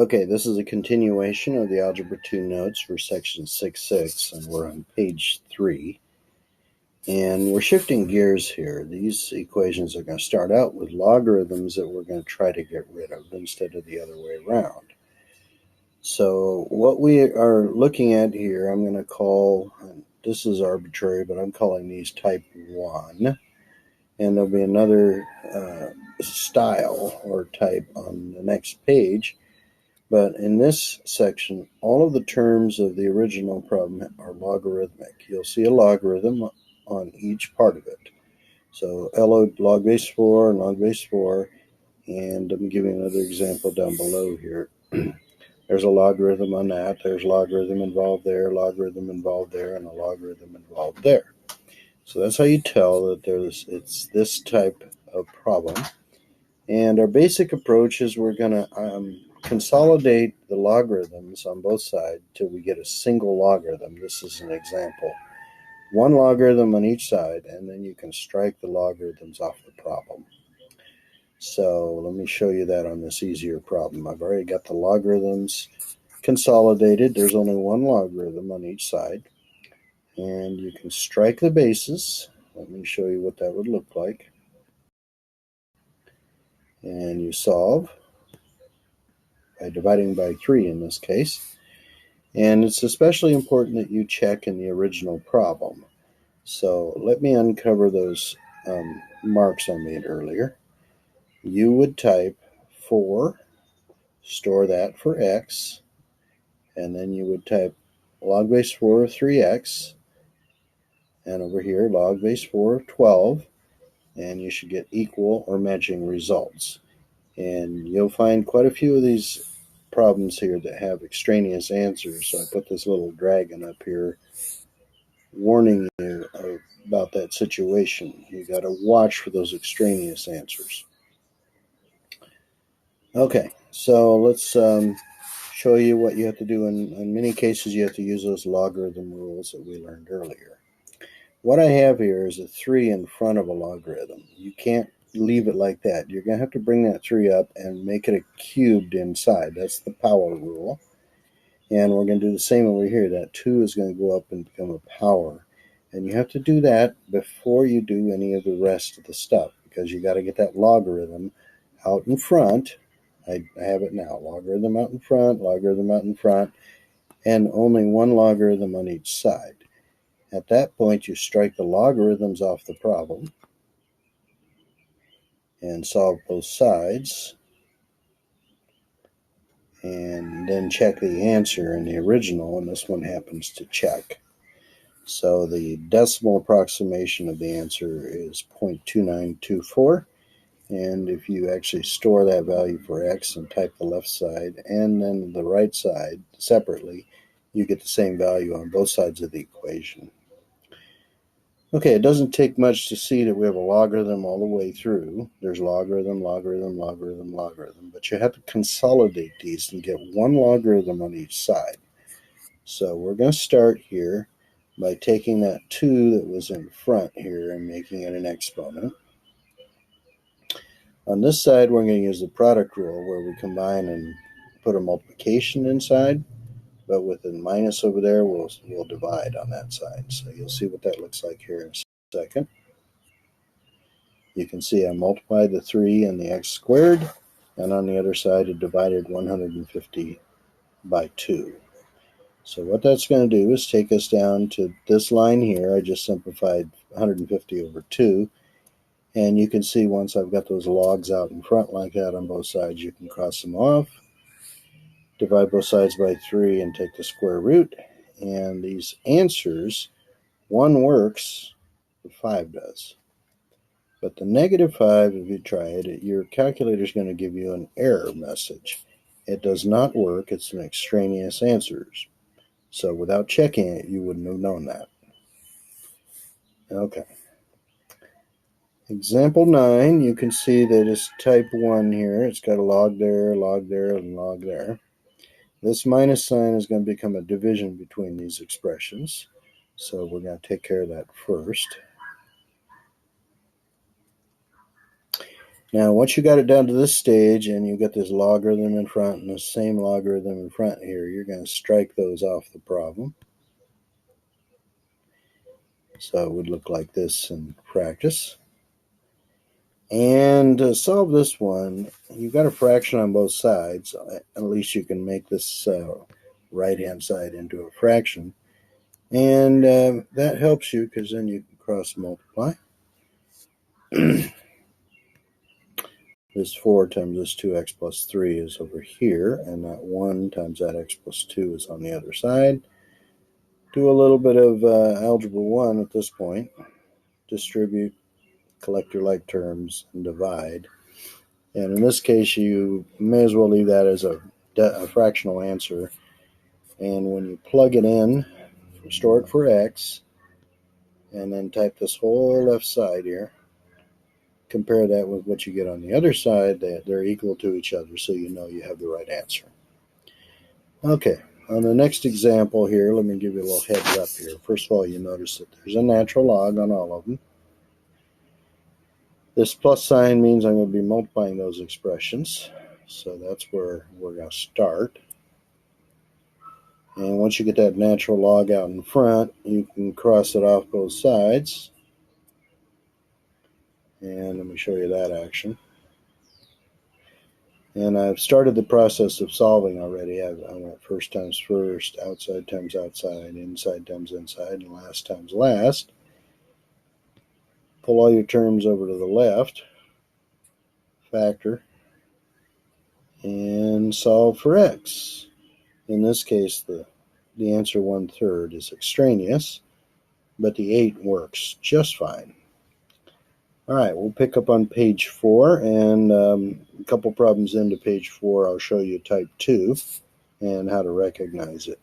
Okay, this is a continuation of the Algebra 2 notes for section 6.6, and we're on page 3. And we're shifting gears here. These equations are going to start out with logarithms that we're going to try to get rid of instead of the other way around. So what we are looking at here, I'm going to call, this is arbitrary, but I'm calling these type 1. And there'll be another style or type on the next page. But in this section, all of the terms of the original problem are logarithmic. You'll see a logarithm on each part of it. So log base 4 and log base 4. And I'm giving another example down below here. There's a logarithm on that. There's logarithm involved there, logarithm involved there, and a logarithm involved there. So that's how you tell that it's this type of problem. And our basic approach is we're going to consolidate the logarithms on both sides till we get a single logarithm. This is an example. One logarithm on each side, and then you can strike the logarithms off the problem. So let me show you that on this easier problem. I've already got the logarithms consolidated. There's only one logarithm on each side. And you can strike the bases. Let me show you what that would look like. And you solve by dividing by 3 in this case. And it's especially important that you check in the original problem. So let me uncover those marks I made earlier. You would type 4, store that for x, and then you would type log base 4 of 3x, and over here log base 4 of 12, and you should get equal or matching results. And you'll find quite a few of these problems here that have extraneous answers. So I put this little dragon up here warning you about that situation. You got to watch for those extraneous answers. Okay, so let's show you what you have to do. In many cases, you have to use those logarithm rules that we learned earlier. What I have here is a 3 in front of a logarithm. You can't leave it like that. You're going to have to bring that 3 up and make it a cubed inside. That's the power rule. And we're going to do the same over here. That 2 is going to go up and become a power. And you have to do that before you do any of the rest of the stuff, because you got to get that logarithm out in front. I have it now. Logarithm out in front, logarithm out in front, and only one logarithm on each side. At that point, you strike the logarithms off the problem and solve both sides, and then check the answer in the original, and this one happens to check. So the decimal approximation of the answer is 0.2924, and if you actually store that value for x and type the left side and then the right side separately, you get the same value on both sides of the equation. Okay, it doesn't take much to see that we have a logarithm all the way through. There's logarithm, logarithm, logarithm, logarithm, but you have to consolidate these and get one logarithm on each side. So we're going to start here by taking that 2 that was in front here and making it an exponent. On this side, we're going to use the product rule where we combine and put a multiplication inside, but with the minus over there, we'll divide on that side. So you'll see what that looks like here in a second. You can see I multiplied the 3 and the x squared, and on the other side, it divided 150 by 2. So what that's going to do is take us down to this line here. I just simplified 150 over 2. And you can see once I've got those logs out in front like that on both sides, you can cross them off, divide both sides by 3, and take the square root. And these answers, 1 works, but 5 does. But the negative 5, if you try it, your calculator is going to give you an error message. It does not work. It's an extraneous answer. So without checking it, you wouldn't have known that. Okay. Example 9, you can see that it's type 1 here. It's got a log there, and log there. This minus sign is going to become a division between these expressions. So we're going to take care of that first. Now, once you got it down to this stage and you got this logarithm in front and the same logarithm in front here, you're going to strike those off the problem. So it would look like this in practice. And to solve this one, you've got a fraction on both sides. At least you can make this right-hand side into a fraction. And that helps you because then you can cross multiply. This 4 times this 2x plus 3 is over here, and that 1 times that x plus 2 is on the other side. Do a little bit of algebra 1 at this point. Distribute, collect your like terms, and divide. And in this case, you may as well leave that as a fractional answer. And when you plug it in, store it for x, and then type this whole left side here, compare that with what you get on the other side, they're equal to each other, so you know you have the right answer. Okay, on the next example here, let me give you a little heads up here. First of all, you notice that there's a natural log on all of them. This plus sign means I'm going to be multiplying those expressions, so that's where we're going to start. And once you get that natural log out in front, you can cross it off both sides. And let me show you that action. And I've started the process of solving already. I went first times first, outside times outside, inside times inside, and last times last. Pull all your terms over to the left, factor, and solve for x. In this case, the answer 1/3 is extraneous, but the 8 works just fine. All right, we'll pick up on page 4, and a couple problems into page 4, I'll show you type 2 and how to recognize it.